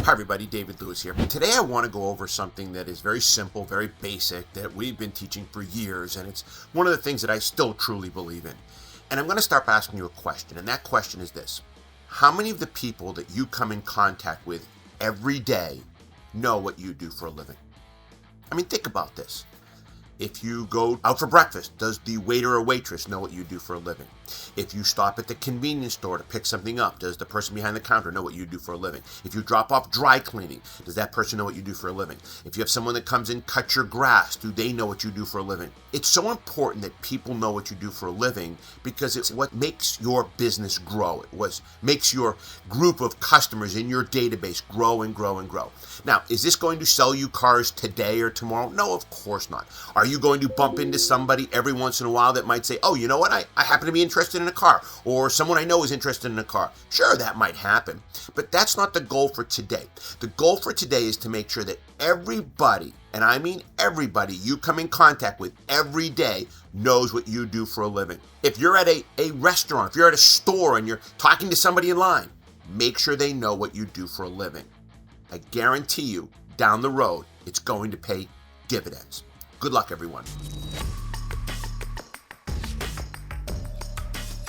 Hi everybody, David Lewis here. Today I want to go over something that is very simple, very basic, that we've been teaching for years, and it's one of the things that I still truly believe in. And I'm going to start by asking you a question, and that question is this. How many of the people that you come in contact with every day know what you do for a living? I mean, think about this. If you go out for breakfast, does the waiter or waitress know what you do for a living? If you stop at the convenience store to pick something up, does the person behind the counter know what you do for a living? If you drop off dry cleaning, does that person know what you do for a living? If you have someone that comes in, cut your grass, do they know what you do for a living? It's so important that people know what you do for a living because it's what makes your business grow. It what makes your group of customers in your database grow and grow and grow. Now, is this going to sell you cars today or tomorrow? No, of course not. Are you going to bump into somebody every once in a while that might say, oh, you know what, I happen to be interested in a car, or someone I know is interested in a car? Sure, that might happen, but that's not the goal for today. The goal for today is to make sure that everybody, and I mean everybody you come in contact with every day, knows what you do for a living. If you're at a restaurant, if you're at a store and you're talking to somebody in line, make sure they know what you do for a living. I guarantee you, down the road, it's going to pay dividends. Good luck, everyone.